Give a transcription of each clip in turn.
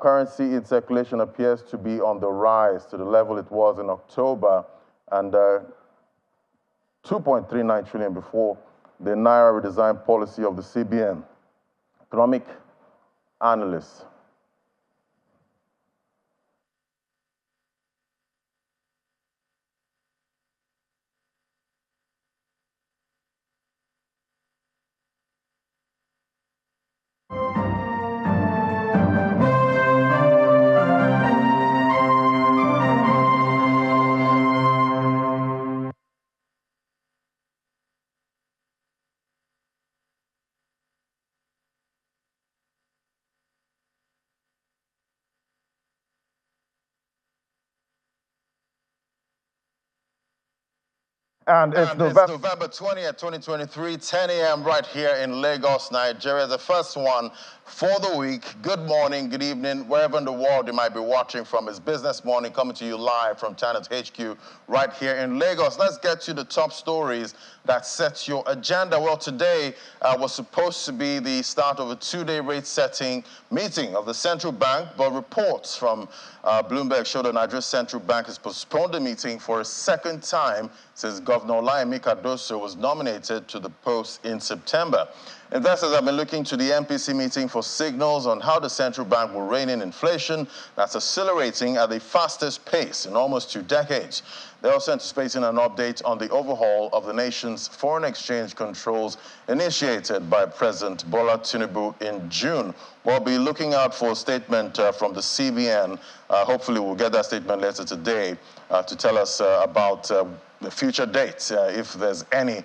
Currency in circulation appears to be on the rise to the level it was in October, and 2.39 trillion before the Naira redesign policy of the CBN. Economic analysts. And it's November 20th, 2023, 10 a.m. right here in Lagos, Nigeria. The first one for the week. Good morning, good evening, wherever in the world you might be watching from. It's Business Morning coming to you live from Channels HQ right here in Lagos. Let's get to the top stories that set your agenda. Well, today was supposed to be the start of a two-day rate-setting meeting of the central bank, but reports from Bloomberg show the Nigerian Central Bank has postponed the meeting for a second time since Governor Olayemi Cardoso was nominated to the post in September. Investors have been looking to the MPC meeting for signals on how the central bank will rein in inflation that's accelerating at the fastest pace in almost 2 decades. They're also anticipating an update on the overhaul of the nation's foreign exchange controls initiated by President Bola Tinubu in June. We'll be looking out for a statement from the CBN. Hopefully we'll get that statement later today to tell us about the future dates, if there's any,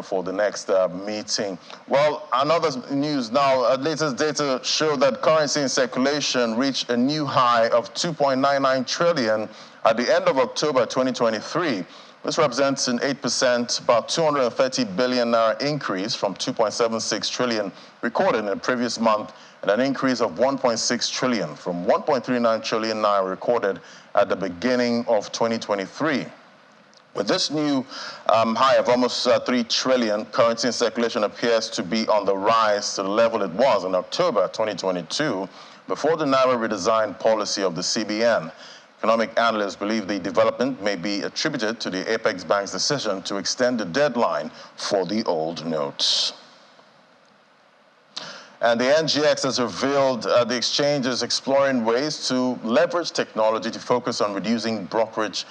for the next meeting. Well, another news now, latest data show that currency in circulation reached a new high of 2.99 trillion at the end of October 2023. This represents an 8%, about 230 billion naira increase from 2.76 trillion recorded in the previous month, and an increase of 1.6 trillion from 1.39 trillion naira recorded at the beginning of 2023. With this new high of almost 3 trillion, currency in circulation appears to be on the rise to the level it was in October 2022, before the Naira redesign policy of the CBN. Economic analysts believe the development may be attributed to the Apex Bank's decision to extend the deadline for the old notes. And the NGX has revealed the exchange is exploring ways to leverage technology to focus on reducing brokerage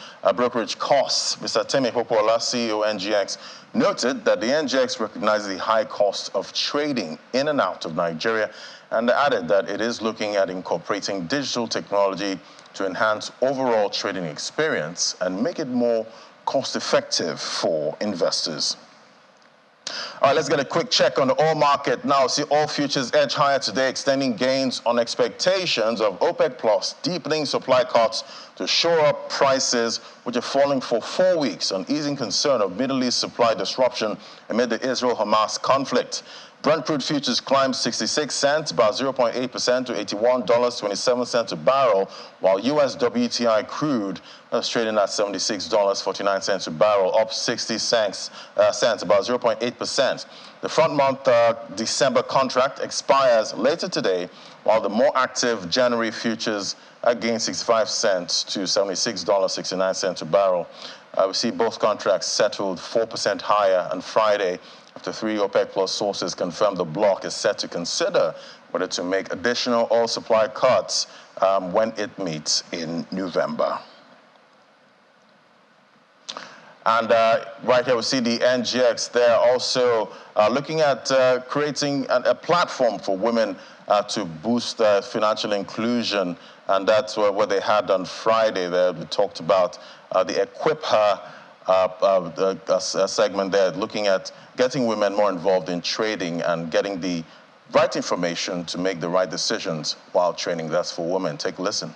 costs. Mr. Temi Popola, CEO NGX, noted that the NGX recognizes the high cost of trading in and out of Nigeria, and added that it is looking at incorporating digital technology to enhance overall trading experience and make it more cost-effective for investors. All right, let's get a quick check on the oil market now. See oil futures edge higher today, extending gains on expectations of OPEC Plus deepening supply cuts to shore up prices, which are falling for 4 weeks on easing concern of Middle East supply disruption amid the Israel-Hamas conflict. Brent crude futures climbed 66 cents, about 0.8% to $81.27 a barrel, while U.S. WTI crude is trading at $76.49 a barrel, up 60 cents, about 0.8%. The front-month December contract expires later today, while the more active January futures gain 65 cents to $76.69 a barrel. We see both contracts settled 4% higher on Friday, after 3 OPEC Plus sources confirmed the bloc is set to consider whether to make additional oil supply cuts when it meets in November. And right here we see the NGX there also looking at creating a platform for women to boost financial inclusion. And that's what they had on Friday there. We talked about the Equip Her segment there, looking at getting women more involved in trading and getting the right information to make the right decisions while trading. That's for women. Take a listen.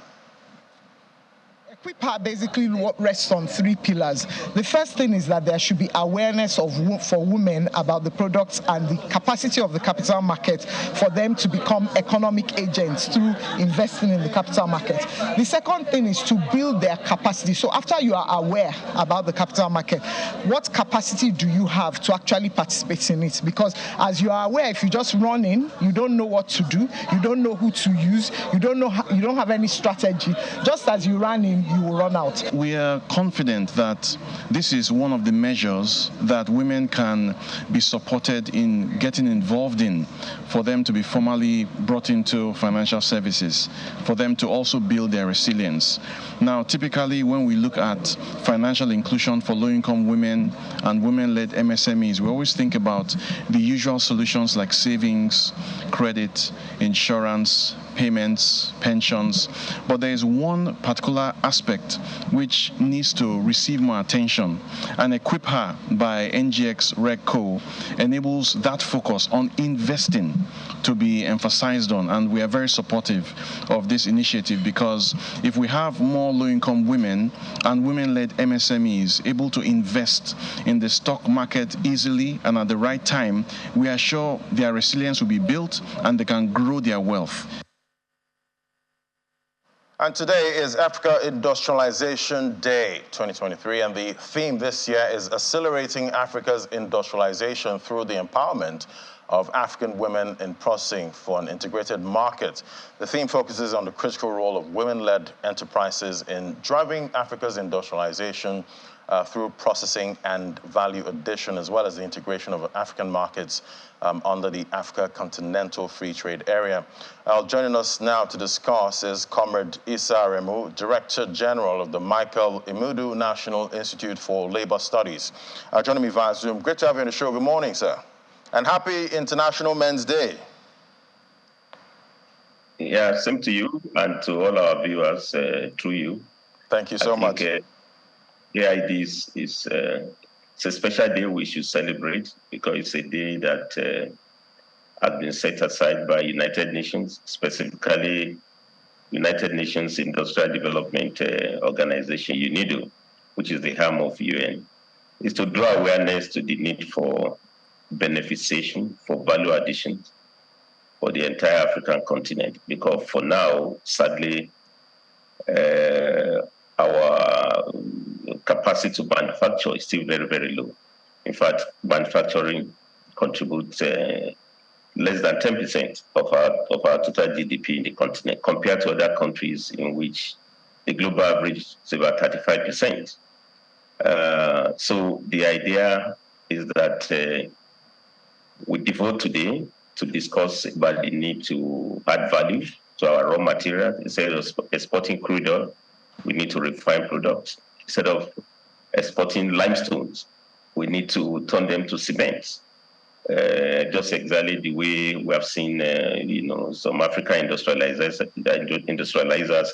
PRIPA basically rests on three pillars. The first thing is that there should be awareness for women about the products and the capacity of the capital market for them to become economic agents through investing in the capital market. The second thing is to build their capacity. So after you are aware about the capital market, what capacity do you have to actually participate in it? Because as you are aware, if you just run in, you don't know what to do, you don't know who to use, you don't have any strategy. Just as you ran in, you will run out. We are confident that this is one of the measures that women can be supported in getting involved in, for them to be formally brought into financial services, for them to also build their resilience. Now, typically, when we look at financial inclusion for low-income women and women-led MSMEs, we always think about the usual solutions like savings, credit, insurance, payments, pensions, but there is one particular aspect which needs to receive more attention, and Equip Her by NGX Reg Co enables that focus on investing to be emphasized on, and we are very supportive of this initiative, because if we have more low-income women and women-led MSMEs able to invest in the stock market easily and at the right time, we are sure their resilience will be built and they can grow their wealth. And today is Africa Industrialization Day 2023, and the theme this year is accelerating Africa's industrialization through the empowerment of African women in processing for an integrated market. The theme focuses on the critical role of women-led enterprises in driving Africa's industrialization through processing and value addition, as well as the integration of African markets under the Africa Continental Free Trade Area. Joining us now to discuss is Comrade Issa Aremu, Director General of the Michael Imudu National Institute for Labor Studies. Joining me via Zoom. Great to have you on the show. Good morning, sir. And happy International Men's Day. Yeah, same to you and to all our viewers through you. Thank you so much. AID is it's a special day we should celebrate, because it's a day that has been set aside by United Nations, specifically United Nations Industrial Development Organization, UNIDO, which is the arm of UN. Is to draw awareness to the need for beneficiation, for value addition for the entire African continent, because for now, sadly, our capacity to manufacture is still very, very low. In fact, manufacturing contributes less than 10% of our total GDP in the continent, compared to other countries in which the global average is about 35%. So the idea is that we devote today to discuss about the need to add value to our raw materials. Instead of exporting crude oil, we need to refine products. Instead of exporting limestones, we need to turn them to cement. Just exactly the way we have seen, some African industrializers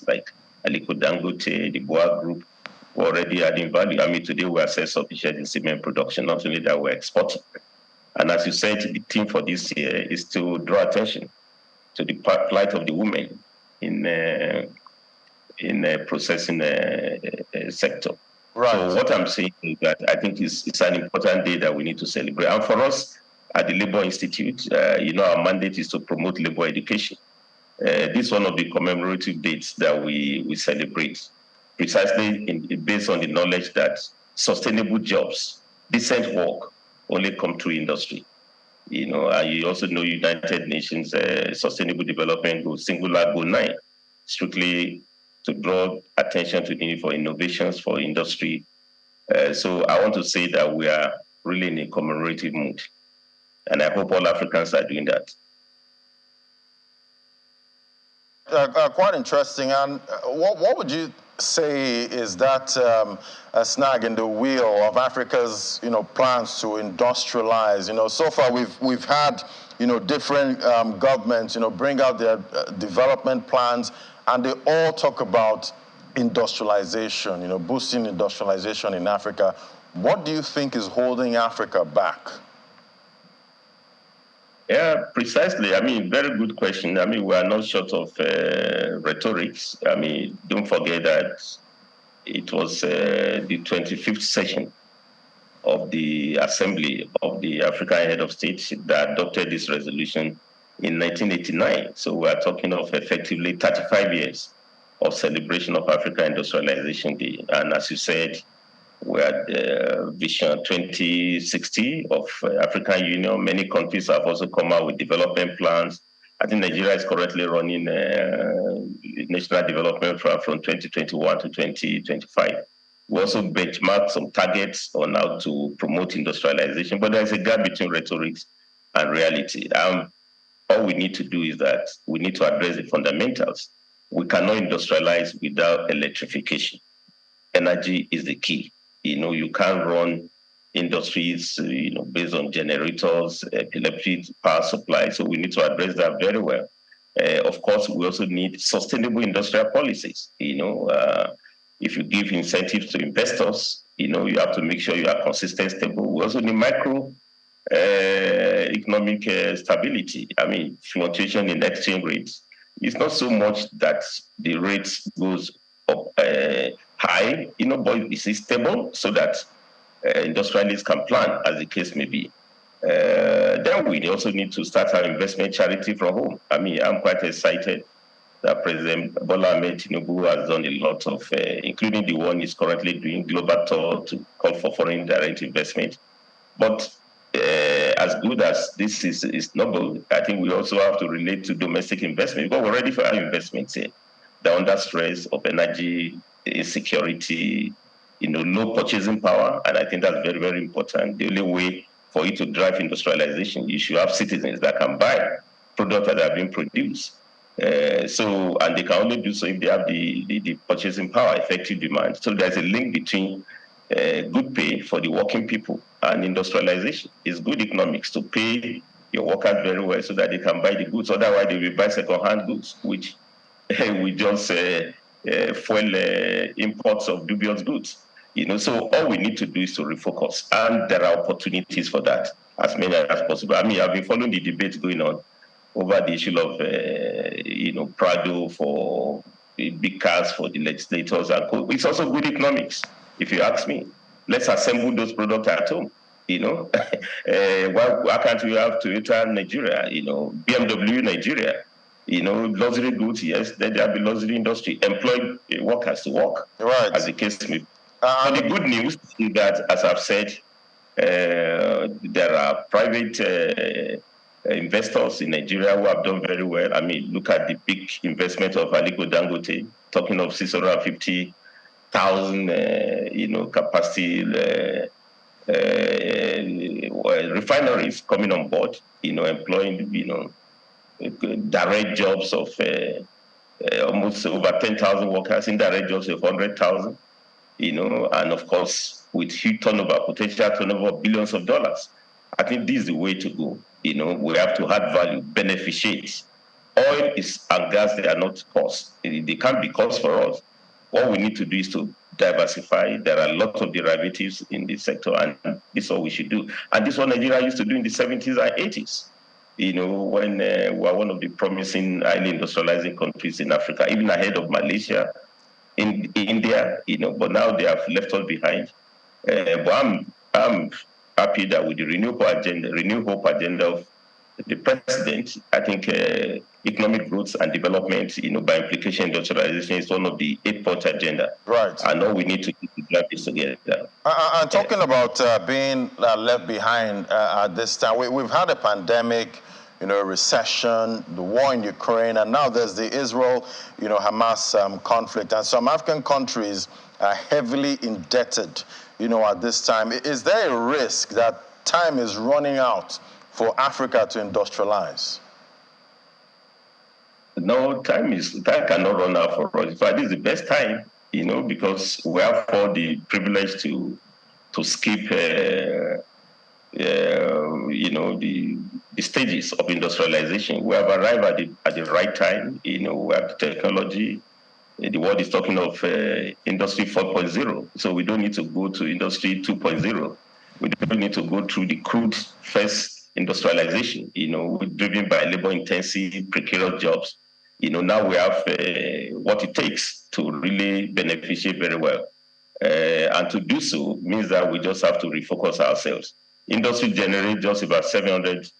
like Aliko Dangote, the Boa Group, already adding value. I mean, today we are self-sufficient in cement production, not only that we're exporting. And as you said, the theme for this year is to draw attention to the plight of the women in processing sector. Right. So what I'm saying is that I think it's an important day that we need to celebrate. And for us at the Labour Institute, our mandate is to promote labor education. This is one of the commemorative dates that we celebrate, precisely based on the knowledge that sustainable jobs, decent work, only come through industry. And you also know United Nations Sustainable Development Goal, singular goal 9, strictly to draw attention to the need for innovations for industry. So I want to say that we are really in a commemorative mood, and I hope all Africans are doing that. Quite interesting. And what would you say is that a snag in the wheel of Africa's plans to industrialize? So far we've had different governments bring out their development plans, and they all talk about industrialization, boosting industrialization in Africa. What do you think is holding Africa back? Yeah, precisely. I mean, very good question. I mean, we are not short of rhetorics. I mean, don't forget that it was the 25th session of the Assembly of the African Head of State that adopted this resolution in 1989. So we are talking of effectively 35 years of celebration of African Industrialization Day. And as you said, we had Vision 2060 of African Union. Many countries have also come out with development plans. I think Nigeria is currently running national development plan from 2021 to 2025. We also benchmark some targets on how to promote industrialization, but there's a gap between rhetoric and reality. All we need to do is that we need to address the fundamentals. We cannot industrialize without electrification. Energy is the key. You can't run industries, based on generators, electric power supply. So we need to address that very well. Of course, we also need sustainable industrial policies. If you give incentives to investors, you have to make sure you are consistent, stable. We also need micro economic stability. I mean, fluctuation in exchange rates. It's not so much that the rates goes up high, but it's stable so that industrialists can plan, as the case may be. Then we also need to start our investment charity from home. I mean, I'm quite excited that President Bola Ahmed Tinubu has done a lot of, including the one he's currently doing, global tour to call for foreign direct investment. But as good as this is noble, I think we also have to relate to domestic investment, because we're ready for our investments here. They're under stress of energy insecurity, low purchasing power, and I think that's very, very important. The only way for you to drive industrialization, you should have citizens that can buy products that are being produced. And they can only do so if they have the purchasing power, effective demand. So there's a link between good pay for the working people and industrialization. It's good economics to pay your workers very well so that they can buy the goods. Otherwise, they will buy second-hand goods, which we just fuel imports of dubious goods. So all we need to do is to refocus, and there are opportunities for that, as many as possible. I mean, I've been following the debates going on over the issue of, Prado for big cars for the legislators. And it's also good economics, if you ask me. Let's assemble those products at home. Why can't we have Toyota Nigeria, BMW Nigeria? Luxury goods, yes, then there will be luxury industry. Employ workers to work, right, as the case may be. So the good news is that, as I've said, there are private investors in Nigeria who have done very well. I mean, look at the big investment of Aliko Dangote, talking of 650,000, capacity refineries coming on board, employing, direct jobs of almost over 10,000 workers, indirect jobs of 100,000, and of course, with huge turnover, potential turnover of billions of dollars. I think this is the way to go. We have to add value, beneficiate. Oil and gas, they are not costs. They can't be costs for us. What we need to do is to diversify. There are a lot of derivatives in this sector, and this is what we should do. And this is what Nigeria used to do in the 70s and 80s. When we were one of the promising, highly industrializing countries in Africa, even ahead of Malaysia, in India, but now they have left us behind. But I'm happy that with the Renew Hope agenda of the president, I think economic growth and development, by implication, industrialization is one of the 8-point agenda. Right. And all we need to do is grab this together. And talking about being left behind at this time, we've had a pandemic, a recession, the war in Ukraine, and now there's the Israel, Hamas conflict. And some African countries are heavily indebted, at this time. Is there a risk that time is running out for Africa to industrialize? No, time cannot run out for us. In fact, this is the best time, because we have all the privilege to skip, the stages of industrialization. We have arrived at the right time. We have technology. The world is talking of Industry 4.0. So we don't need to go to Industry 2.0. We don't need to go through the crude first industrialization. We're driven by labor-intensive, precarious jobs. Now we have what it takes to really beneficiate very well And to do so means that we just have to refocus ourselves. Industry generates just about $700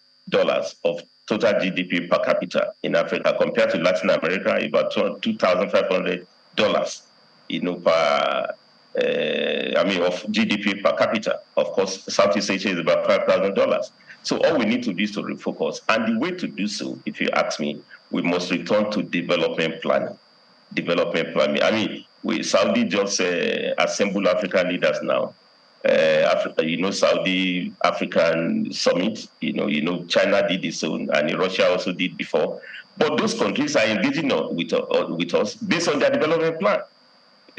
of total GDP per capita in Africa, compared to Latin America, about $2,500, per of GDP per capita. Of course, Southeast Asia is about $5,000. So all we need to do is to refocus. And the way to do so, if you ask me, we must return to development planning. Saudi just assembled African leaders now. Saudi African Summit, China did its own, and Russia also did before. But those countries are engaging with us based on their development plan.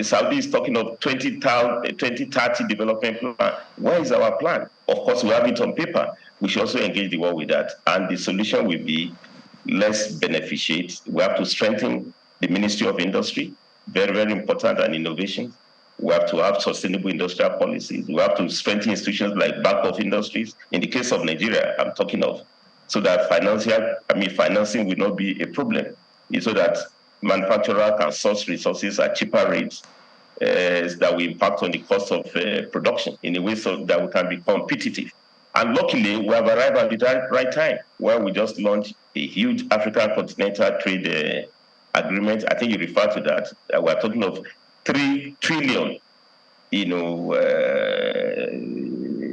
Saudi is talking of 2030 development plan. Where is our plan? Of course, we have it on paper. We should also engage the world with that. And the solution will be, let's beneficiate. We have to strengthen the Ministry of Industry, very, very important, and innovation. We have to have sustainable industrial policies. We have to strengthen institutions like Bank of Industries. In the case of Nigeria, I'm talking of, so that financing will not be a problem. So that manufacturers can source resources at cheaper rates that will impact on the cost of production in a way so that we can be competitive. And luckily, we have arrived at the right time, where we just launched a huge African continental trade agreement. I think you refer to that. We're talking of $3 trillion,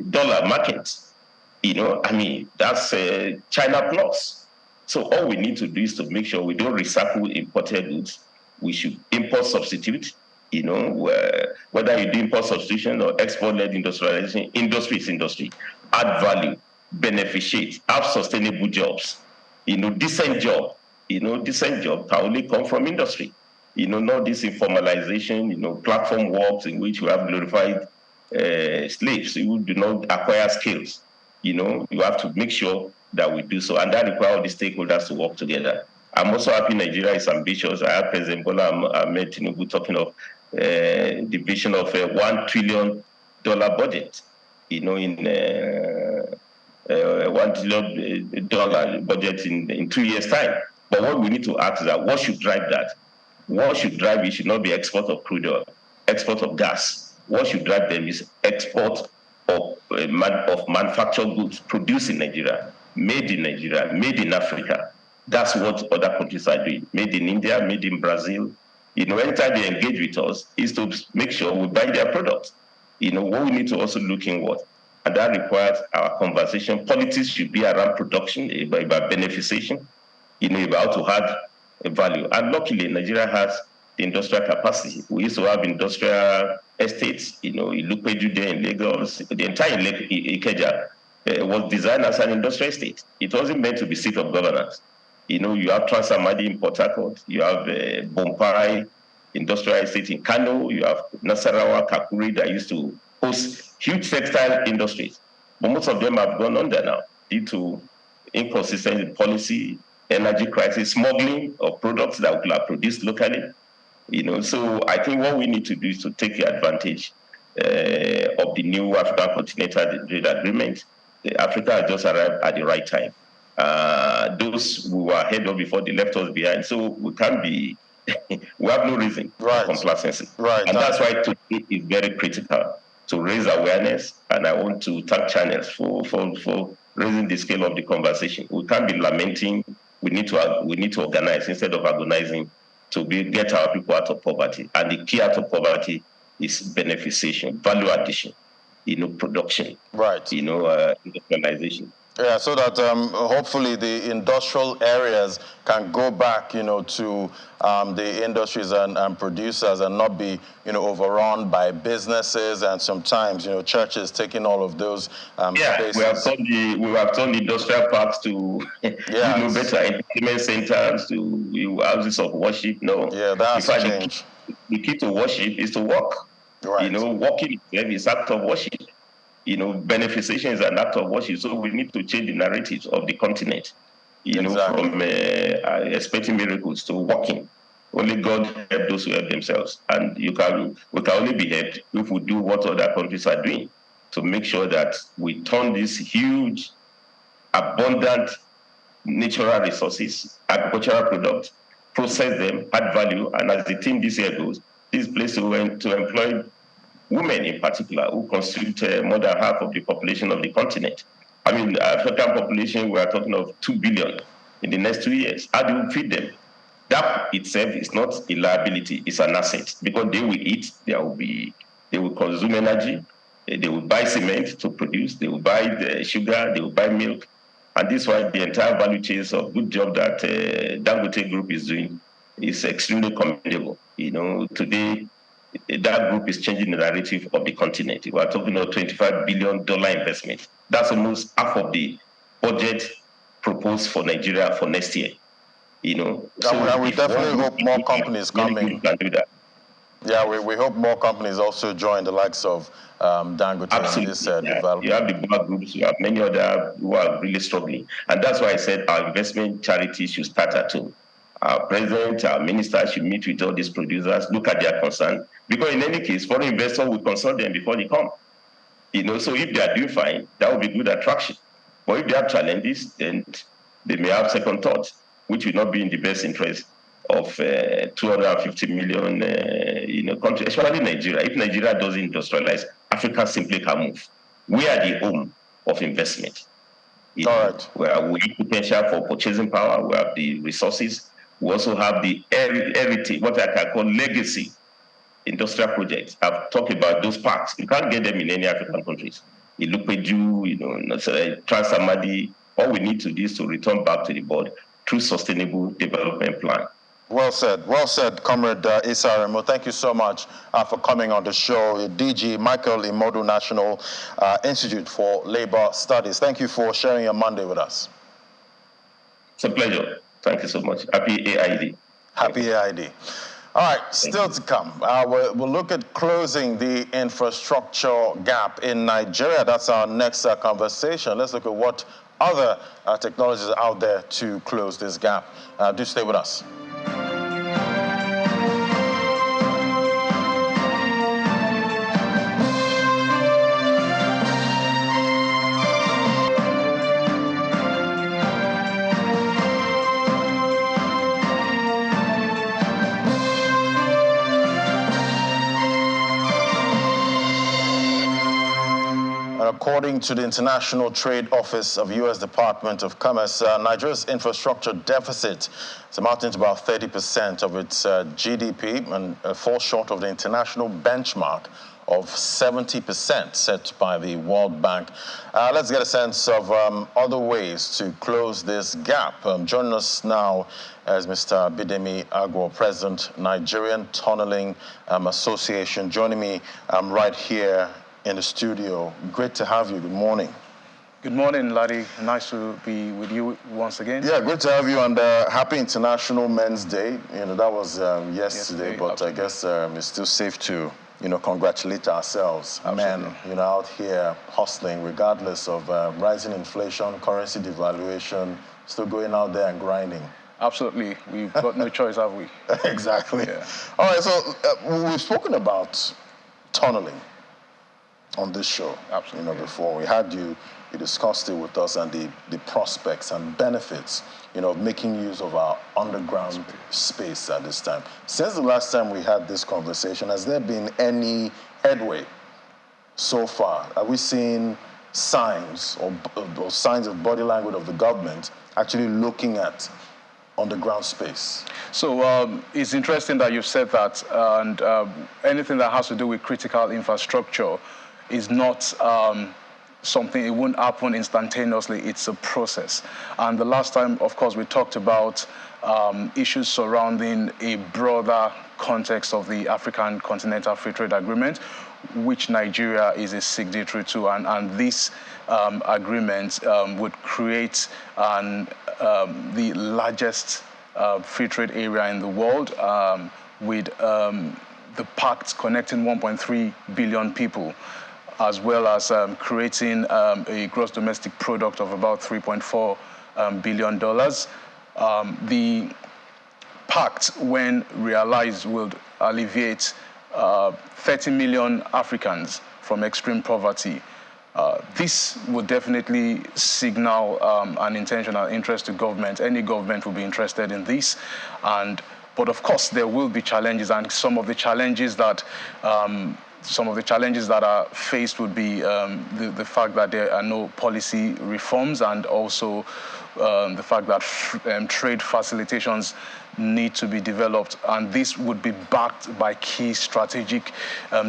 dollar market. That's China plus. So all we need to do is to make sure we don't recycle imported goods. We should import substitute. Whether you do import substitution or export-led industrialization, industry is industry. Add value, beneficiate, have sustainable jobs. Decent job. Decent job can only come from industry. Not this informalization, platform works in which you have glorified slaves who do not acquire skills. You have to make sure that we do so, and that requires all the stakeholders to work together. I'm also happy Nigeria is ambitious. I have President Bola Ahmed Tinubu talking of the vision of a $1 trillion budget, in $1 trillion budget in 2 years' time. But what we need to ask is that what should drive that? What should drive it should not be export of crude oil, export of gas. What should drive them is export of manufactured goods produced in Nigeria, made in Africa. That's what other countries are doing. Made in India, made in Brazil. Anytime they engage with us is to make sure we buy their products. What we need to also look inward. And that requires our conversation. Politics should be around production, about beneficiation, about how to add value. And luckily, Nigeria has the industrial capacity. We used to have industrial estates. Ilupeju there in Lagos, the entire Ikeja was designed as an industrial estate. It wasn't meant to be seat of governance. You have Transamadi in Port Harcourt, you have Bompai industrial estate in Kano, you have Nasarawa, Kakuri that used to host huge textile industries. But most of them have gone under now due to inconsistent policy, energy crisis, smuggling of products that are produced locally. So I think what we need to do is to take advantage of the new African Continental Trade Agreement. Africa has just arrived at the right time. Those who were ahead of before, they left us behind. So we can't be, we have no reason for complacency. And that's why today is very critical to raise awareness. And I want to thank channels for raising the scale of the conversation. We can't be lamenting. We need to organize instead of agonizing to get our people out of poverty. And the key out of poverty is beneficiation, value addition, production, industrialization. Yeah, so that hopefully the industrial areas can go back, to the industries and producers and not be, overrun by businesses and sometimes, churches taking all of those spaces. We have turned industrial parks to, better entertainment centers, to houses of worship. No. Yeah, that's a change. The key to worship is to walk. Right. Walking is an act of worship. Beneficiation is an act of worship. So we need to change the narratives of the continent, from expecting miracles to walking. Only God helps those who help themselves. And we can only be helped if we do what other countries are doing to make sure that we turn these huge, abundant natural resources, agricultural products, process them, add value. And as the theme this year goes, this place to employ women in particular, who constitute more than half of the population of the continent. I mean, the African population, we are talking of 2 billion in the next 2 years. How do we feed them? That itself is not a liability, it's an asset, because they will eat, they will consume energy, they will buy cement to produce, they will buy the sugar, they will buy milk. And this is why the entire value chains of good job that Dangote Group is doing is extremely commendable. You know, today, that group is changing the narrative of the continent. We are talking about $25 billion investment. That's almost half of the budget proposed for Nigeria for next year. You know, so we definitely hope more companies come in. Can do that. Yeah, we hope more companies also join, the likes of Dangote in this development. You have the black groups, you have many other who are really struggling. And that's why I said our investment charities should start at home. Our president, our minister should meet with all these producers, look at their concern. Because in any case, foreign investors will consult them before they come. You know, so if they are doing fine, that would be good attraction. But if they have challenges, then they may have second thoughts, which will not be in the best interest of 250 million, countries, especially Nigeria. If Nigeria doesn't industrialize, Africa simply can move. We are the home of investment. All right. We have potential for purchasing power. We have the resources. We also have the heritage, what I can call legacy industrial projects. I've talked about those parks. You can't get them in any African countries. Ilupeju, Transamadi. All we need to do is to return back to the board through sustainable development plan. Well said, Comrade Issa Aremu. Thank you so much for coming on the show. DG Michael Imodu, National Institute for Labor Studies. Thank you for sharing your Monday with us. It's a pleasure. Thank you so much. Happy AID. Happy AID. All right, still to come. We'll look at closing the infrastructure gap in Nigeria. That's our next conversation. Let's look at what other technologies are out there to close this gap. Do stay with us. According to the International Trade Office of U.S. Department of Commerce, Nigeria's infrastructure deficit is amounting to about 30% of its GDP and falls short of the international benchmark of 70% set by the World Bank. Let's get a sense of other ways to close this gap. Joining us now is Mr. Bidemi Agwo, President, Nigerian Tunneling Association, joining me right here in the studio. Great to have you. Good morning. Good morning, Larry. Nice to be with you once again. Yeah, great to have you, and happy International Men's Day. That was yesterday, but I guess it's still safe to, congratulate ourselves. Absolutely. Men, out here hustling, regardless of rising inflation, currency devaluation, still going out there and grinding. Absolutely. We've got no choice, have we? Exactly. Yeah. All right, so we've spoken about tunneling on this show. Absolutely. Before we had you discussed it with us, and the prospects and benefits, of making use of our underground space at this time. Since the last time we had this conversation, has there been any headway so far? Are we seeing signs or signs of body language of the government actually looking at underground space? So it's interesting that you've said that, and anything that has to do with critical infrastructure is not something, it won't happen instantaneously, it's a process. And the last time, of course, we talked about issues surrounding a broader context of the African Continental Free Trade Agreement, which Nigeria is a signatory to, and this agreement would create the largest free trade area in the world, with the pact connecting 1.3 billion people, as well as creating a gross domestic product of about $3.4 billion. The pact, when realized, will alleviate 30 million Africans from extreme poverty. This would definitely signal an intentional interest to government. Any government will be interested in this. But of course, there will be challenges, and some of the challenges that some of the challenges that are faced would be the fact that there are no policy reforms, and also the fact that trade facilitations need to be developed, and this would be backed by key strategic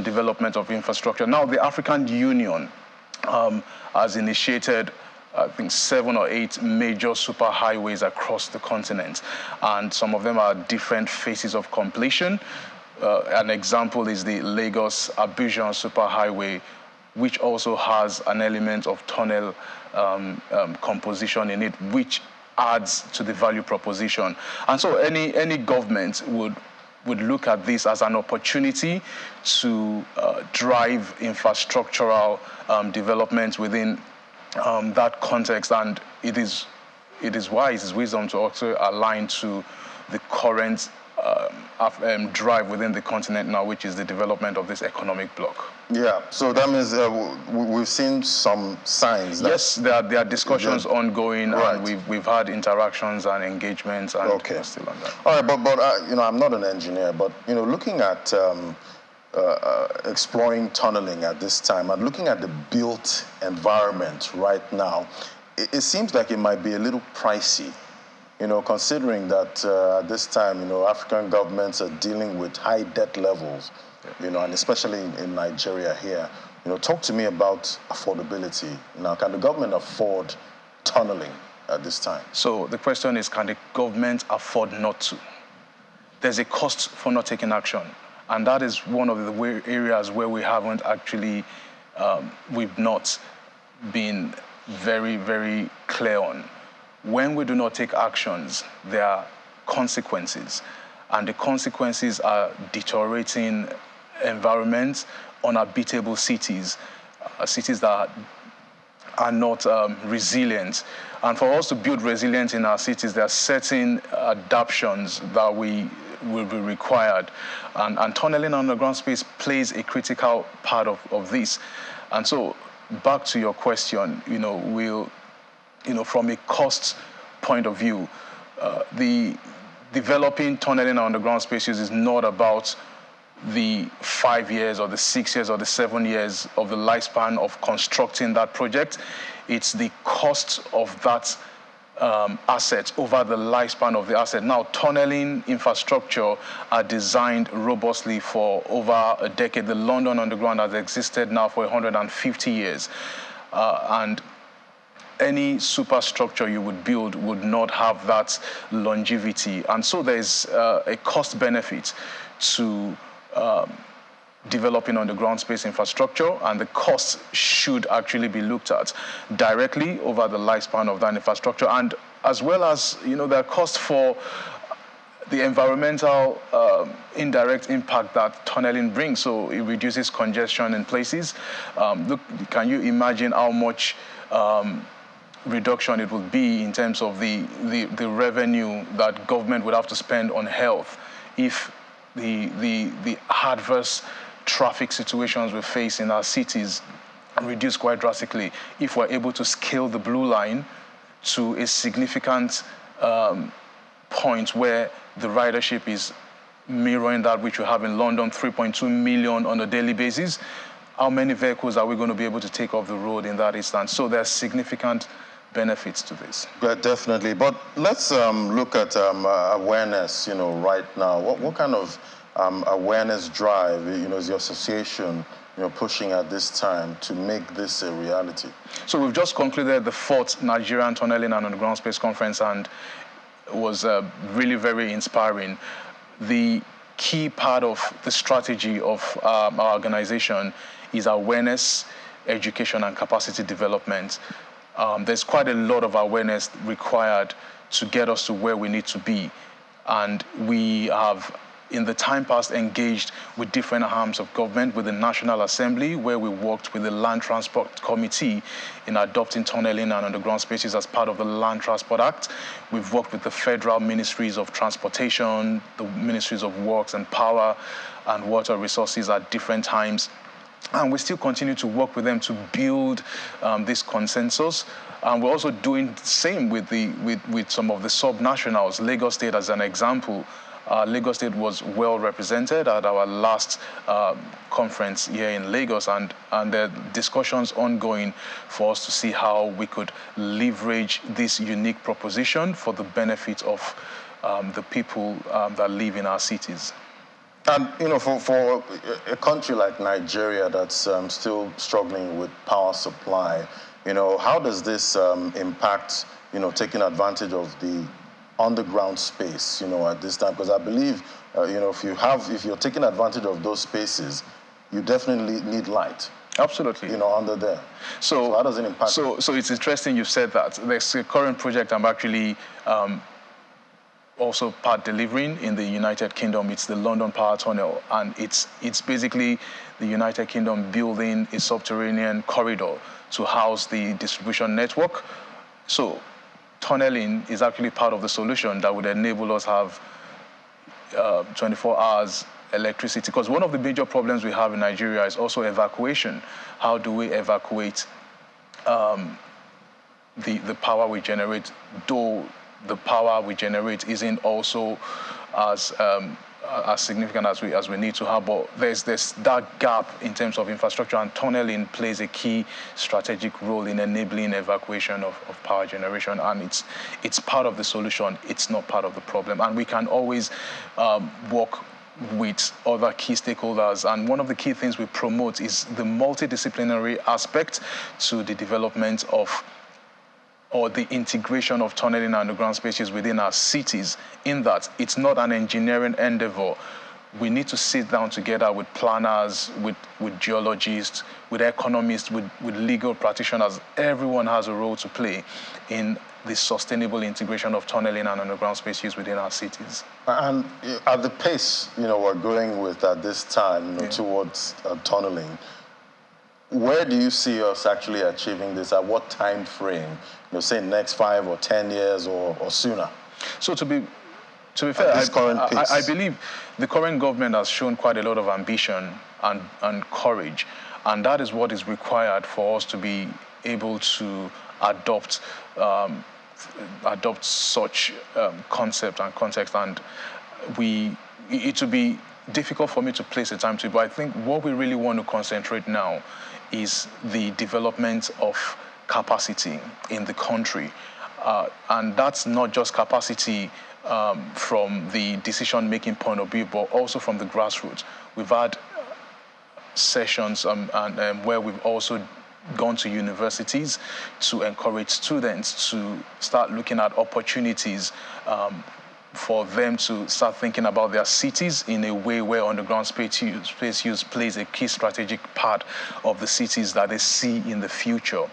development of infrastructure. Now, the African Union has initiated, I think, 7 or 8 major superhighways across the continent, and some of them are different phases of completion. An example is the Lagos-Abidjan superhighway, which also has an element of tunnel composition in it, which adds to the value proposition. And so any government would look at this as an opportunity to drive infrastructural development within that context, and it is wisdom to also align to the current drive within the continent now, which is the development of this economic bloc. Yeah, so that means we've seen some signs. Yes, there are discussions ongoing, right, and we've had interactions and engagements, and we're still on that. All right, but I'm not an engineer, but looking at exploring tunneling at this time and looking at the built environment right now, it seems like it might be a little pricey. Considering that at this time, African governments are dealing with high debt levels, and especially in Nigeria here. Talk to me about affordability. Now, can the government afford tunneling at this time? So the question is, can the government afford not to? There's a cost for not taking action, and that is one of the areas where we haven't actually, we've not been very, very clear on. When we do not take actions, there are consequences, and the consequences are deteriorating environments, unhabitable cities, cities that are not resilient. And for us to build resilience in our cities, there are certain adaptations that will be required, and tunneling underground space plays a critical part of this. And so, back to your question, from a cost point of view, the developing tunneling underground spaces is not about the 5 years or the 6 years or the 7 years of the lifespan of constructing that project. It's the cost of that asset over the lifespan of the asset. Now, tunneling infrastructure are designed robustly for over a decade. The London Underground has existed now for 150 years. And any superstructure you would build would not have that longevity. And so there's a cost benefit to developing underground space infrastructure, and the costs should actually be looked at directly over the lifespan of that infrastructure. And as well as, there are costs for the environmental indirect impact that tunneling brings. So it reduces congestion in places. Look, can you imagine how much reduction it would be in terms of the revenue that government would have to spend on health if the adverse traffic situations we face in our cities reduce quite drastically, if we're able to scale the blue line to a significant point where the ridership is mirroring that which we have in London, 3.2 million on a daily basis. How many vehicles are we going to be able to take off the road in that instance? So there's significant benefits to this. Yeah, definitely. But let's look at awareness, right now. What kind of awareness drive, is your association, pushing at this time to make this a reality? So we've just concluded the 4th Nigerian Tunneling and Underground Space Conference, and it was really very inspiring. The key part of the strategy of our organization is awareness, education, and capacity development. There's quite a lot of awareness required to get us to where we need to be. And we have, in the time past, engaged with different arms of government, with the National Assembly, where we worked with the Land Transport Committee in adopting tunneling and underground spaces as part of the Land Transport Act. We've worked with the federal ministries of transportation, the ministries of works and power and water resources at different times. And we still continue to work with them to build this consensus. And we're also doing the same with some of the sub-nationals. Lagos State, as an example, Lagos State was well represented at our last conference here in Lagos, and there are discussions ongoing for us to see how we could leverage this unique proposition for the benefit of the people that live in our cities. And, you know, for a country like Nigeria that's still struggling with power supply, you know, how does this impact, you know, taking advantage of the underground space, you know, at this time? Because I believe, you know, if you're taking advantage of those spaces, you definitely need light. Absolutely. You know, under there. So how does it impact? So it's interesting you said that. There's a current project I'm actually also part delivering in the United Kingdom. It's the London Power Tunnel, and it's basically the United Kingdom building a subterranean corridor to house the distribution network. So tunneling is actually part of the solution that would enable us have 24 hours electricity, because one of the major problems we have in Nigeria is also evacuation. How do we evacuate the power we generate, though the power we generate isn't also as significant as we need to have, but there's that gap in terms of infrastructure, and tunneling plays a key strategic role in enabling evacuation of power generation, and it's part of the solution. It's not part of the problem, and we can always work with other key stakeholders. And one of the key things we promote is the multidisciplinary aspect to the development of or the integration of tunneling and underground spaces within our cities, in that it's not an engineering endeavor. We need to sit down together with planners, with geologists, with economists, with legal practitioners. Everyone has a role to play in the sustainable integration of tunneling and underground spaces within our cities. And at the pace, you know, we're going with at this time, you know, towards tunneling, where do you see us actually achieving this? At what time frame? You know, say next 5 or 10 years or sooner? So to be fair, I believe the current government has shown quite a lot of ambition and courage, and that is what is required for us to be able to adopt such concept and context. And it would be difficult for me to place a time to it, but I think what we really want to concentrate now is the development of capacity in the country. And that's not just capacity from the decision-making point of view, but also from the grassroots. We've had sessions where we've also gone to universities to encourage students to start looking at opportunities for them to start thinking about their cities in a way where underground space use plays a key strategic part of the cities that they see in the future.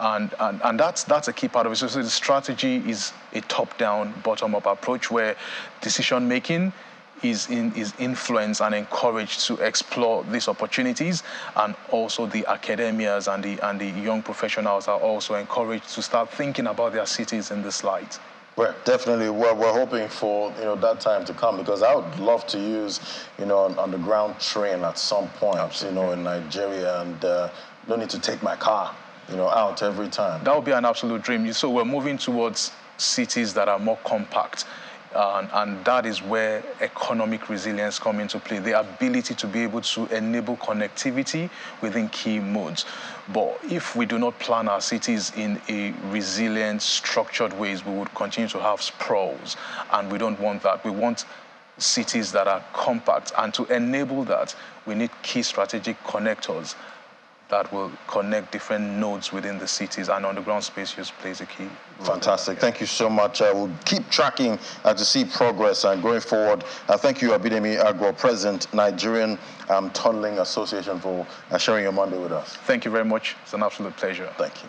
And that's a key part of it. So the strategy is a top-down, bottom-up approach where decision-making is influenced and encouraged to explore these opportunities, and also the academias and the young professionals are also encouraged to start thinking about their cities in this light. Well, definitely, we're hoping for, you know, that time to come, because I would love to use, you know, an underground train at some point. Absolutely. You know, in Nigeria, and don't need to take my car, you know, out every time. That would be an absolute dream. So we're moving towards cities that are more compact. And that is where economic resilience comes into play, the ability to be able to enable connectivity within key modes. But if we do not plan our cities in a resilient, structured ways, we would continue to have sprawls, and we don't want that. We want cities that are compact, and to enable that, we need key strategic connectors that will connect different nodes within the cities, and underground space use plays a key role. Fantastic. Thank you so much. We'll keep tracking to see progress and going forward. Thank you, Abidemi Agro, President, Nigerian Tunneling Association, for sharing your Monday with us. Thank you very much. It's an absolute pleasure. Thank you.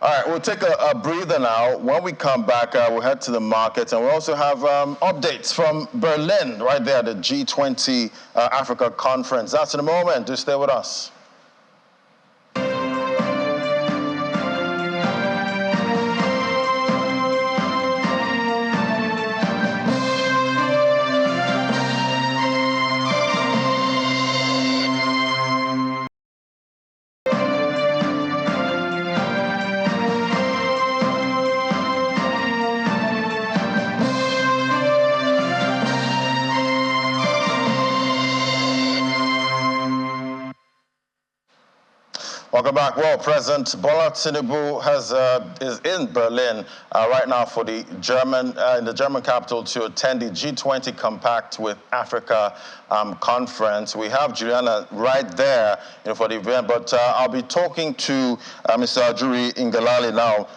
All right, we'll take a breather now. When we come back, we'll head to the markets, and we also have updates from Berlin, right there at the G20 Africa conference. That's in a moment. Just stay with us. Welcome back. Well, President Bola Tinubu is in Berlin right now for the in the German capital to attend the G20 Compact with Africa conference. We have Juliana right there for the event, but I'll be talking to Mr. Ajuri Ngelale now,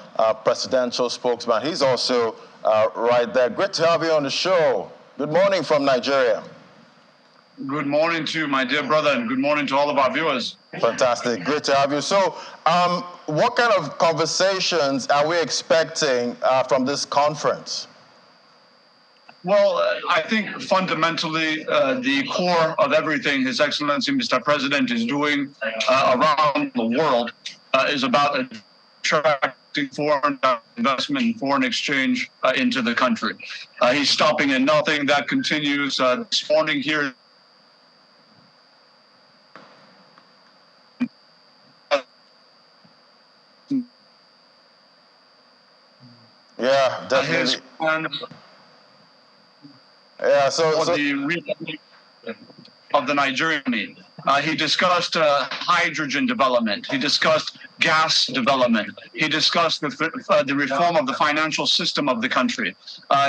presidential spokesman. He's also right there. Great to have you on the show. Good morning from Nigeria. Good morning to you, my dear brother, and good morning to all of our viewers. Fantastic. Great to have you. So, what kind of conversations are we expecting from this conference? Well, I think fundamentally the core of everything His Excellency Mr. President is doing around the world is about attracting foreign investment and foreign exchange into the country. He's stopping at nothing. That continues this morning here. Yeah, definitely. The of the Nigerian need. He discussed hydrogen development. He discussed gas development. He discussed the reform of the financial system of the country.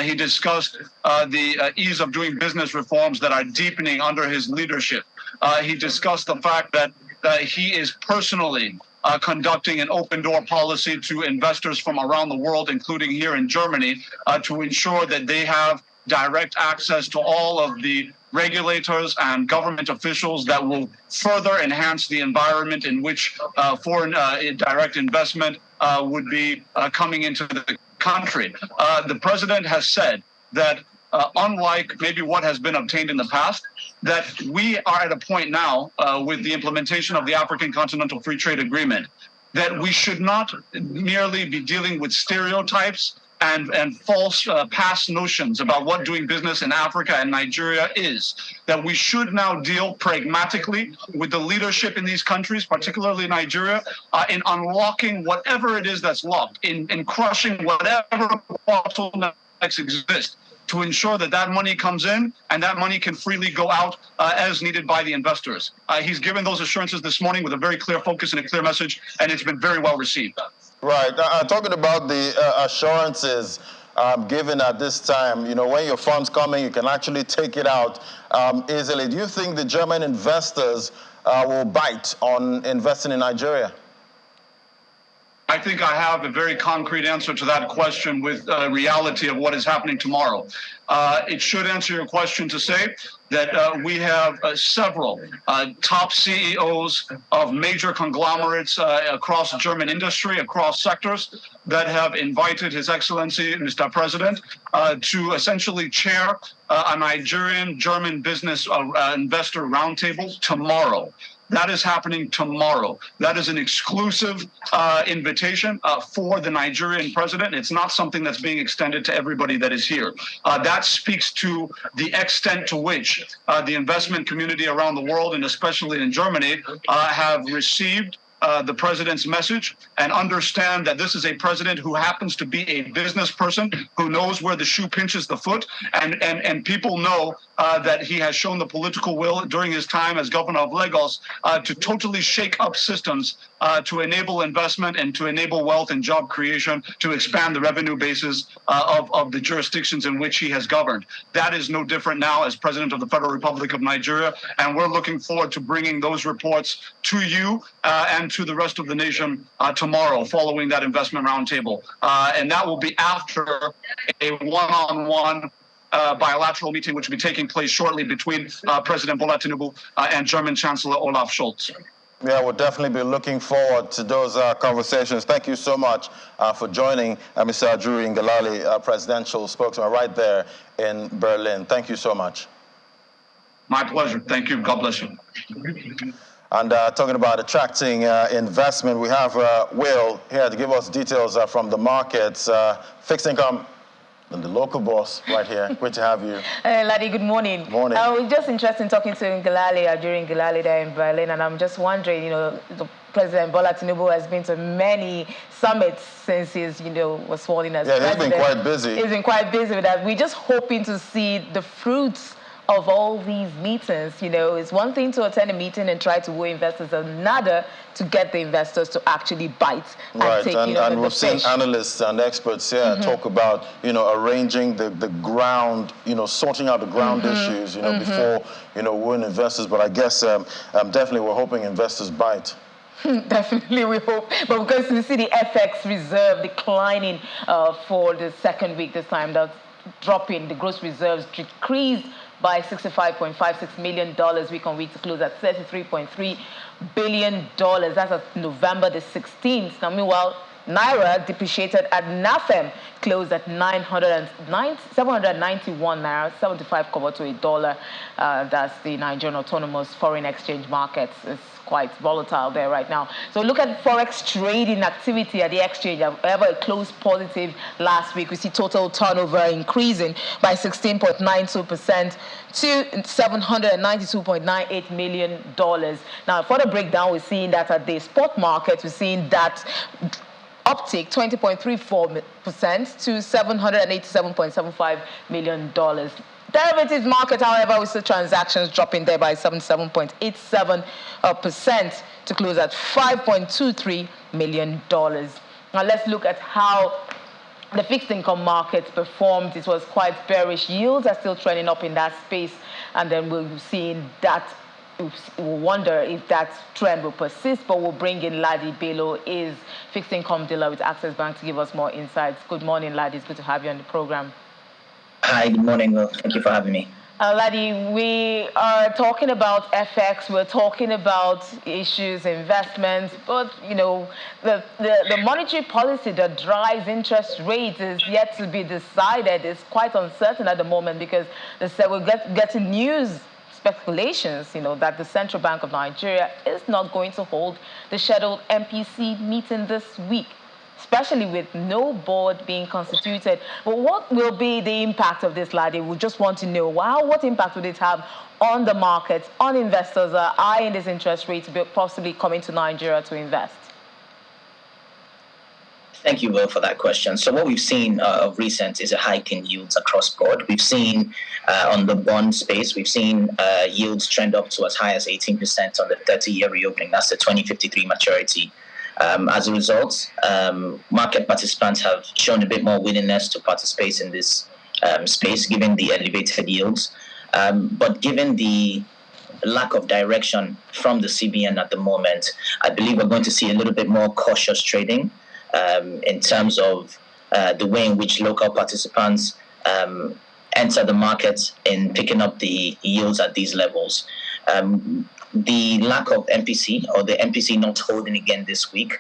He discussed the ease of doing business reforms that are deepening under his leadership. He discussed the fact that he is personally conducting an open door policy to investors from around the world, including here in Germany, to ensure that they have direct access to all of the regulators and government officials that will further enhance the environment in which foreign direct investment would be coming into the country. The president has said that unlike maybe what has been obtained in the past, that we are at a point now with the implementation of the African Continental Free Trade Agreement, that we should not merely be dealing with stereotypes and false past notions about what doing business in Africa and Nigeria is, that we should now deal pragmatically with the leadership in these countries, particularly Nigeria, in unlocking whatever it is that's locked, in crushing whatever bottlenecks exist, to ensure that that money comes in and that money can freely go out as needed by the investors. He's given those assurances this morning with a very clear focus and a clear message, and it's been very well received. Right. Talking about the assurances given at this time, when your funds come in, you can actually take it out easily. Do you think the German investors will bite on investing in Nigeria? I think I have a very concrete answer to that question with reality of what is happening tomorrow. It should answer your question to say that we have several top CEOs of major conglomerates across German industry, across sectors, that have invited His Excellency, Mr. President, to essentially chair a Nigerian-German business investor roundtable tomorrow. That is happening tomorrow. That is an exclusive invitation for the Nigerian president. It's not something that's being extended to everybody that is here. That speaks to the extent to which the investment community around the world, and especially in Germany, have received the president's message and understand that this is a president who happens to be a business person who knows where the shoe pinches the foot, and people know that he has shown the political will during his time as governor of Lagos to totally shake up systems to enable investment and to enable wealth and job creation, to expand the revenue bases of the jurisdictions in which he has governed. That is no different now as President of the Federal Republic of Nigeria, and we're looking forward to bringing those reports to you and to the rest of the nation tomorrow following that investment roundtable. And that will be after a one-on-one bilateral meeting which will be taking place shortly between President Bola Tinubu and German Chancellor Olaf Scholz. Yeah, we'll definitely be looking forward to those conversations. Thank you so much for joining Mr. Ajuri Ngelale, presidential spokesman right there in Berlin. Thank you so much. My pleasure. Thank you. God bless you. And talking about attracting investment, we have Will here to give us details from the markets. Fixed income, and the local boss right here. Great to have you. Ladi, good morning. Morning. I was just interested in talking to Ajuri Ngelale there in Berlin, and I'm just wondering, the President Bola Tinubu has been to many summits since he's, was sworn in as president. He's been quite busy. He's been quite busy with that. We're just hoping to see the fruits of all these meetings? You know, it's one thing to attend a meeting and try to woo investors, another to get the investors to actually bite and take, and we've seen fish. analysts and experts here talk about, arranging the ground, sorting out the ground issues, before, wooing investors. But I guess definitely we're hoping investors bite. Definitely, we hope. But because we see the FX reserve declining for the second week this time, that's dropping. The gross reserves decreased by $65.56 million week on week to close at $33.3 billion. That's at November the 16th. Now, meanwhile, Naira depreciated at NAFEM, closed at 791 Naira, 75 kobo to a dollar. That's the Nigerian Autonomous Foreign Exchange Markets. It's quite volatile there right now. So look at Forex trading activity at the exchange. However, it closed positive last week. We see total turnover increasing by 16.92% to $792.98 million. Now, for the breakdown, we're seeing that at the spot market, we're seeing that uptick 20.34% to $787.75 million. Derivatives market, however, we see transactions dropping there by 77.87% to close at $5.23 million. Now let's look at how the fixed income market performed. It was quite bearish. Yields are still trending up in that space, and then we'll be seeing that. We'll wonder if that trend will persist, but we'll bring in Ladi Bello, is fixed income dealer with Access Bank, to give us more insights. Good morning, Ladi. It's good to have you on the program. Hi, good morning. Well, thank you for having me. Ladi, we are talking about FX, we're talking about issues, investments, but, the monetary policy that drives interest rates is yet to be decided. It's quite uncertain at the moment because we're getting news, speculations, that the Central Bank of Nigeria is not going to hold the scheduled MPC meeting this week, especially with no board being constituted. But what will be the impact of this, Ladi? We just want to know, what impact would it have on the markets, on investors eyeing this interest rate to be possibly coming to Nigeria to invest? Thank you, Will, for that question. So what we've seen of recent is a hike in yields across board. We've seen on the bond space, we've seen yields trend up to as high as 18% on the 30-year reopening. That's the 2053 maturity. As a result, market participants have shown a bit more willingness to participate in this space, given the elevated yields. But given the lack of direction from the CBN at the moment, I believe we're going to see a little bit more cautious trading in terms of the way in which local participants enter the market in picking up the yields at these levels. The lack of MPC, or the MPC not holding again this week,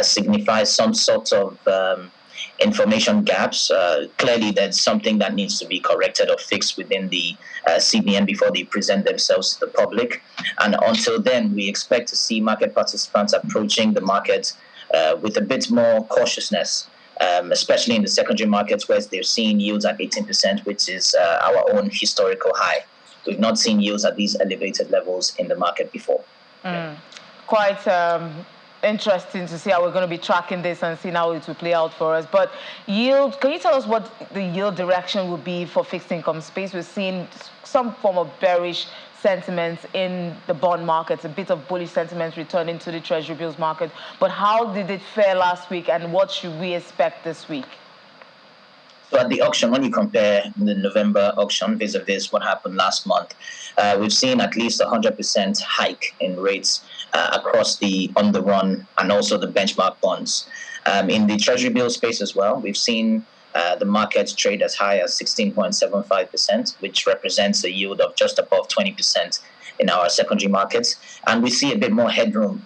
signifies some sort of information gaps. Clearly, there's something that needs to be corrected or fixed within the CBN before they present themselves to the public. And until then, we expect to see market participants approaching the market with a bit more cautiousness, especially in the secondary markets where they're seeing yields at 18%, which is our own historical high. We've not seen yields at these elevated levels in the market before. Quite interesting to see how we're going to be tracking this and seeing how it will play out for us. But yield, can you tell us what the yield direction will be for fixed income space? We're seeing some form of bearish sentiments in the bond markets, a bit of bullish sentiments returning to the treasury bills market. But how did it fare last week, and what should we expect this week? So at the auction, when you compare the November auction vis-a-vis what happened last month, we've seen at least 100% hike in rates across the on-the-run and also the benchmark bonds. In the treasury bill space as well, we've seen the markets trade as high as 16.75%, which represents a yield of just above 20% in our secondary markets. And we see a bit more headroom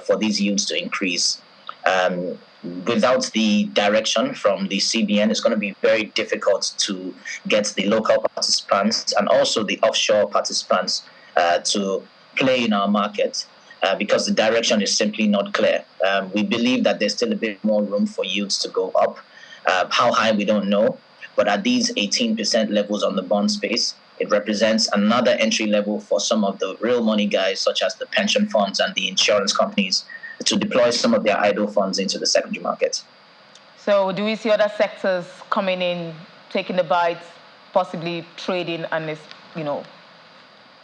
for these yields to increase. Without the direction from the CBN, it's going to be very difficult to get the local participants and also the offshore participants to play in our market because the direction is simply not clear. We believe that there's still a bit more room for yields to go up. How high, we don't know. But at these 18% levels on the bond space, it represents another entry level for some of the real money guys, such as the pension funds and the insurance companies, to deploy some of their idle funds into the secondary market. So do we see other sectors coming in, taking the bites, possibly trading and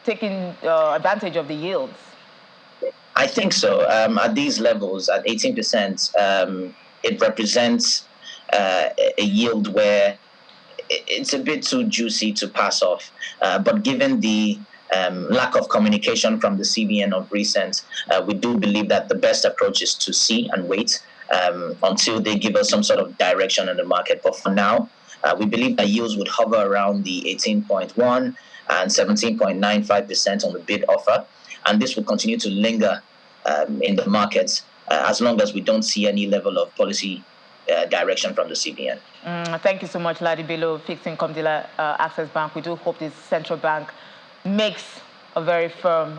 taking advantage of the yields? I think so. At these levels, at 18%, it represents a yield where it's a bit too juicy to pass off. But given the lack of communication from the CBN of recent, we do believe that the best approach is to see and wait until they give us some sort of direction in the market. But for now, we believe that yields would hover around the 18.1 and 17.95% on the bid offer. And this will continue to linger in the markets as long as we don't see any level of policy direction from the CBN. Thank you so much, Ladi Bello, fixed income dealer, Access Bank. We do hope this central bank makes a very firm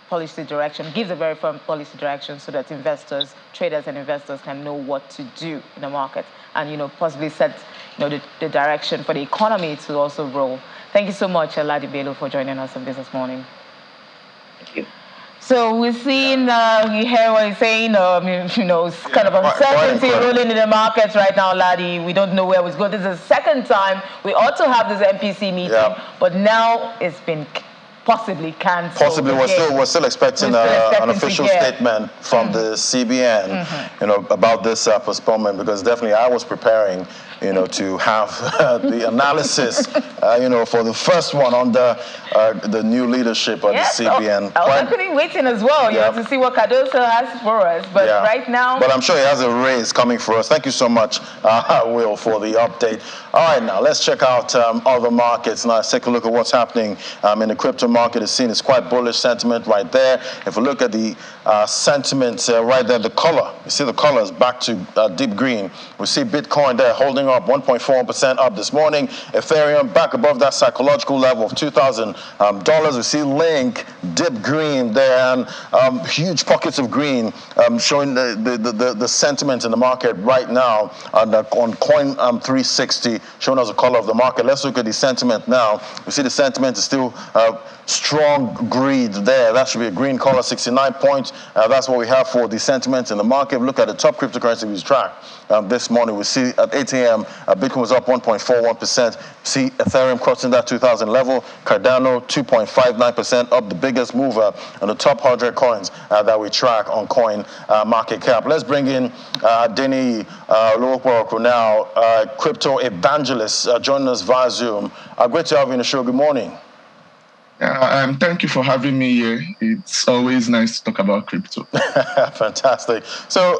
policy direction, gives a very firm policy direction so that investors, traders and investors can know what to do in the market and, possibly set, the direction for the economy to also roll. Thank you so much, Ladi Bello, for joining us on Business Morning. Thank you. So we're seeing, you hear what he's saying, it's kind of uncertainty ruling in the markets right now, Ladi. We don't know where it's going. This is the second time we ought to have this MPC meeting, but now it's been possibly cancelled. Possibly, we're still expecting an official statement from the CBN, about this postponement, because definitely I was preparing, to have the analysis, for the first one under the new leadership of the CBN. I was actually waiting as well, to see what Cardoso has for us, but right now... But I'm sure he has a raise coming for us. Thank you so much, Will, for the update. All right, now let's check out other markets. Now let's take a look at what's happening in the crypto market. It's quite bullish sentiment right there. If we look at the sentiment right there, the color, you see the color is back to deep green. We see Bitcoin there holding up 1.4% up this morning. Ethereum back above that psychological level of $2,000. We see Link dip green there, and huge pockets of green showing the sentiment in the market right now on Coin 360, showing us the color of the market. Let's look at the sentiment now. We see the sentiment is still strong greed there. That should be a green color, 69 points. That's what we have for the sentiment in the market. Look at the top cryptocurrency we track this morning. We see at 8 a.m. Bitcoin was up 1.41%. See Ethereum crossing that 2,000 level. Cardano 2.59% up, the biggest mover on the top 100 coins that we track on Coin Market Cap. Let's bring in Denny Luokworoko now, crypto evangelist, joining us via Zoom. Great to have you on the show. Good morning. Thank you for having me here. It's always nice to talk about crypto. Fantastic. So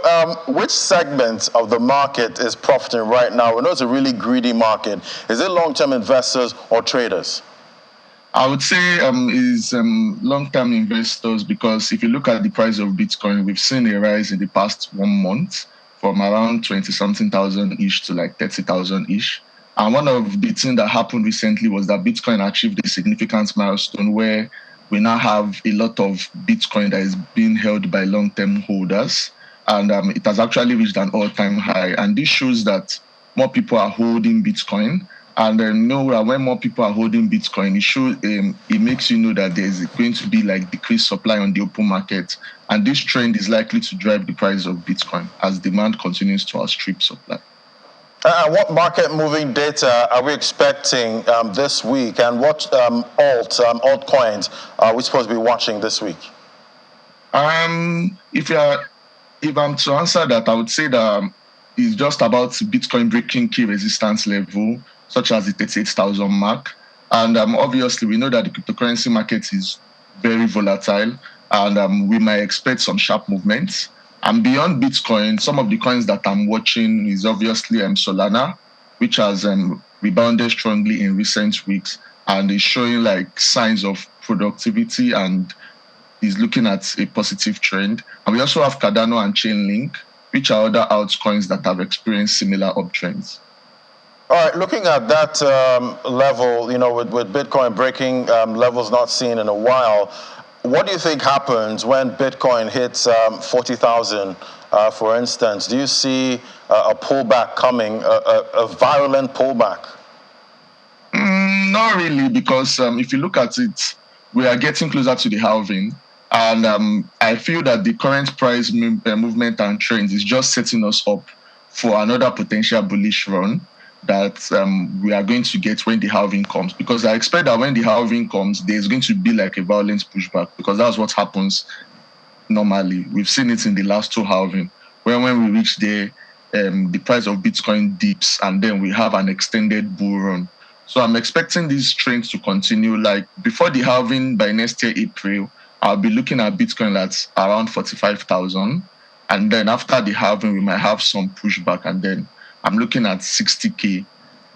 which segment of the market is profiting right now? We know it's a really greedy market. Is it long-term investors or traders? I would say is long-term investors, because if you look at the price of Bitcoin, we've seen a rise in the past 1 month from around 20-something thousand-ish to like 30,000-ish. And one of the things that happened recently was that Bitcoin achieved a significant milestone where we now have a lot of Bitcoin that is being held by long-term holders. And it has actually reached an all-time high. And this shows that more people are holding Bitcoin. And when more people are holding Bitcoin, it makes you know that there's going to be like decreased supply on the open market. And this trend is likely to drive the price of Bitcoin as demand continues to outstrip supply. What market-moving data are we expecting this week, and what altcoins are we supposed to be watching this week? If I'm to answer that, I would say that it's just about Bitcoin breaking key resistance level, such as the 38,000 mark. And obviously, we know that the cryptocurrency market is very volatile, and we might expect some sharp movements. And beyond Bitcoin, some of the coins that I'm watching is obviously Solana, which has rebounded strongly in recent weeks and is showing like signs of productivity and is looking at a positive trend. And we also have Cardano and Chainlink, which are other altcoins that have experienced similar uptrends. All right, looking at that level, with Bitcoin breaking levels not seen in a while, what do you think happens when Bitcoin hits 40,000, for instance? Do you see a pullback coming, a violent pullback? Not really, because if you look at it, we are getting closer to the halving. And I feel that the current price movement and trends is just setting us up for another potential bullish run. that we are going to get when the halving comes, because I expect that when the halving comes, there's going to be like a violent pushback, because that's what happens normally. We've seen it in the last two halving, when we reach there, the price of Bitcoin dips, and then we have an extended bull run. So I'm expecting these trends to continue. Like before the halving, by next year, April, I'll be looking at Bitcoin that's around 45,000. And then after the halving, we might have some pushback. And then I'm looking at 60K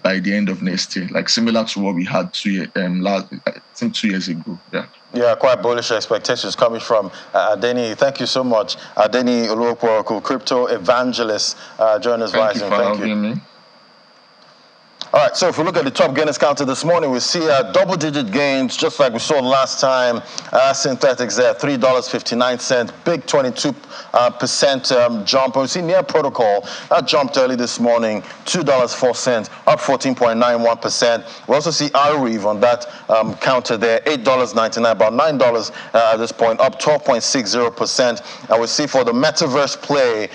by the end of next year, like similar to what we had 2 years ago. Yeah. Yeah, quite bullish expectations coming from Adeni. Thank you so much. Adeni Oluokoroku, crypto evangelist, join us rising. Thank you for having me. All right, so if we look at the top gainers counter this morning, we see double-digit gains, just like we saw last time. Synthetics there, $3.59, big 22% jump. We see Near Protocol, that jumped early this morning, $2.04, up 14.91%. We also see Arweave on that counter there, $8.99, about $9 at this point, up 12.60%. And we see for the metaverse play,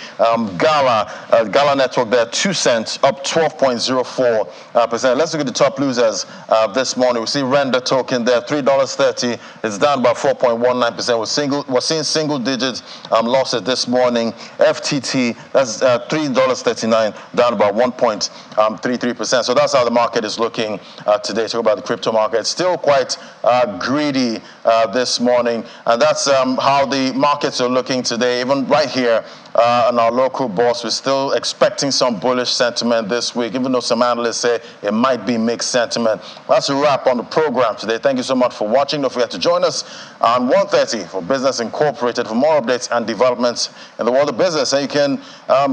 Gala Network there, 2 cents, up 12.04%. Let's look at the top losers this morning. We see Render token there, $3.30. It's down about 4.19%. We're seeing single-digit losses this morning. FTT, that's $3.39, down about 1.33%. So that's how the market is looking today. Talk about the crypto market. Still quite greedy this morning, and that's how the markets are looking today. Even right here on our local bourse, we're still expecting some bullish sentiment this week, even though some analysts say it might be mixed sentiment. That's a wrap on the program today. Thank you so much for watching. Don't forget to join us on 1:30 for Business Incorporated for more updates and developments in the world of business. And you can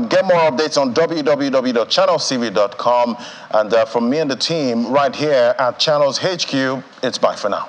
get more updates on www.channelcv.com. And from me and the team right here at Channels HQ, it's bye for now.